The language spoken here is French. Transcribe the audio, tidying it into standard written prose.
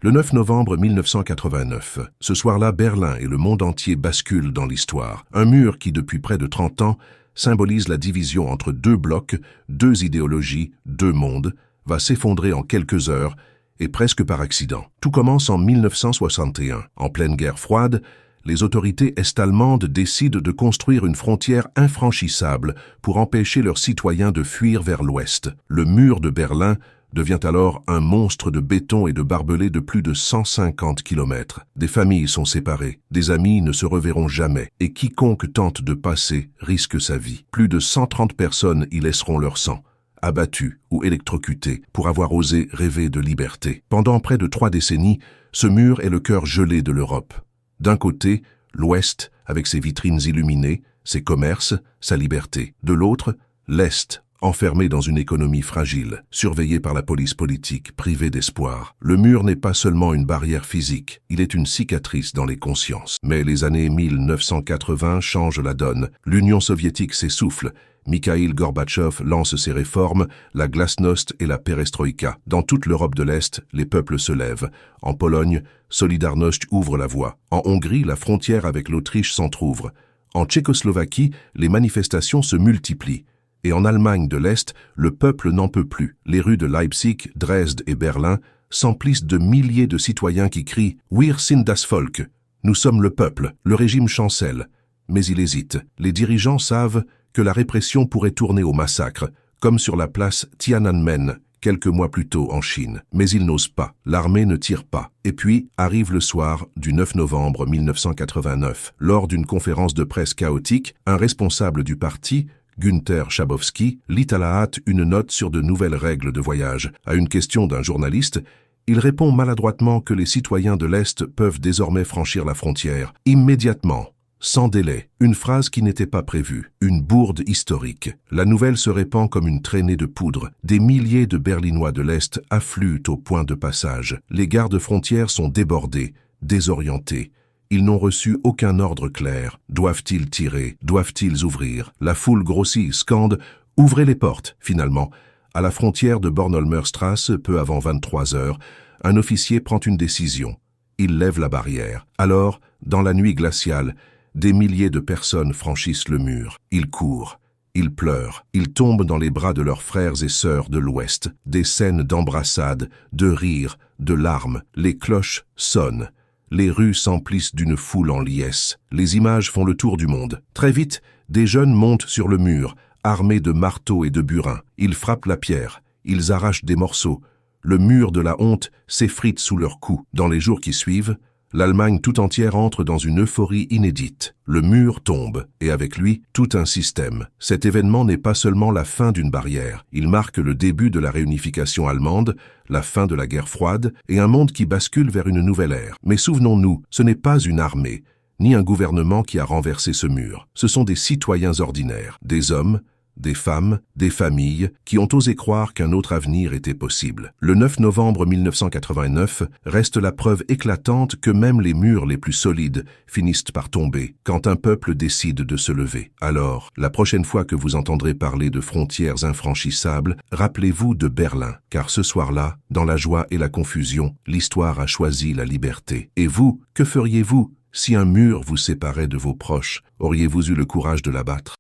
Le 9 novembre 1989, ce soir-là, Berlin et le monde entier basculent dans l'histoire. Un mur qui, depuis près de 30 ans, symbolise la division entre deux blocs, deux idéologies, deux mondes, va s'effondrer en quelques heures et presque par accident. Tout commence en 1961. En pleine guerre froide, les autorités est-allemandes décident de construire une frontière infranchissable pour empêcher leurs citoyens de fuir vers l'ouest. Le mur de Berlin devient alors un monstre de béton et de barbelés de plus de 150 km. Des familles sont séparées, des amis ne se reverront jamais, et quiconque tente de passer risque sa vie. Plus de 130 personnes y laisseront leur sang, abattus ou électrocutés pour avoir osé rêver de liberté. Pendant près de 3 décennies, ce mur est le cœur gelé de l'Europe. D'un côté, l'Ouest, avec ses vitrines illuminées, ses commerces, sa liberté. De l'autre, l'Est, enfermé dans une économie fragile, surveillé par la police politique, privé d'espoir. Le mur n'est pas seulement une barrière physique, il est une cicatrice dans les consciences. Mais les années 1980 changent la donne. L'Union soviétique s'essouffle. Mikhaïl Gorbatchev lance ses réformes, la glasnost et la perestroïka. Dans toute l'Europe de l'Est, les peuples se lèvent. En Pologne, Solidarność ouvre la voie. En Hongrie, la frontière avec l'Autriche s'entrouvre. En Tchécoslovaquie, les manifestations se multiplient. Et en Allemagne de l'Est, le peuple n'en peut plus. Les rues de Leipzig, Dresde et Berlin s'emplissent de milliers de citoyens qui crient « Wir sind das Volk ». Nous sommes le peuple. Le régime chancelle. Mais il hésite. Les dirigeants savent que la répression pourrait tourner au massacre, comme sur la place Tiananmen, quelques mois plus tôt en Chine. Mais ils n'osent pas. L'armée ne tire pas. Et puis arrive le soir du 9 novembre 1989. Lors d'une conférence de presse chaotique, un responsable du parti, Günther Schabowski, lit à la hâte une note sur de nouvelles règles de voyage. À une question d'un journaliste, il répond maladroitement que les citoyens de l'Est peuvent désormais franchir la frontière, immédiatement, sans délai. Une phrase qui n'était pas prévue, une bourde historique. La nouvelle se répand comme une traînée de poudre. Des milliers de Berlinois de l'Est affluent au point de passage. Les gardes-frontières sont débordés, désorientés. Ils n'ont reçu aucun ordre clair. Doivent-ils tirer? Doivent-ils ouvrir? La foule grossit, scande « Ouvrez les portes !» Finalement, à la frontière de Bornholmer-Strasse, peu avant 23 heures, un officier prend une décision. Il lève la barrière. Alors, dans la nuit glaciale, des milliers de personnes franchissent le mur. Ils courent. Ils pleurent. Ils tombent dans les bras de leurs frères et sœurs de l'Ouest. Des scènes d'embrassades, de rires, de larmes. Les cloches sonnent. Les rues s'emplissent d'une foule en liesse. Les images font le tour du monde. Très vite, des jeunes montent sur le mur, armés de marteaux et de burins. Ils frappent la pierre. Ils arrachent des morceaux. Le mur de la honte s'effrite sous leurs coups. Dans les jours qui suivent, l'Allemagne tout entière entre dans une euphorie inédite. Le mur tombe, et avec lui, tout un système. Cet événement n'est pas seulement la fin d'une barrière. Il marque le début de la réunification allemande, la fin de la guerre froide, et un monde qui bascule vers une nouvelle ère. Mais souvenons-nous, ce n'est pas une armée, ni un gouvernement qui a renversé ce mur. Ce sont des citoyens ordinaires, des hommes, des femmes, des familles qui ont osé croire qu'un autre avenir était possible. Le 9 novembre 1989 reste la preuve éclatante que même les murs les plus solides finissent par tomber quand un peuple décide de se lever. Alors, la prochaine fois que vous entendrez parler de frontières infranchissables, rappelez-vous de Berlin, car ce soir-là, dans la joie et la confusion, l'histoire a choisi la liberté. Et vous, que feriez-vous si un mur vous séparait de vos proches? Auriez-vous eu le courage de l'abattre?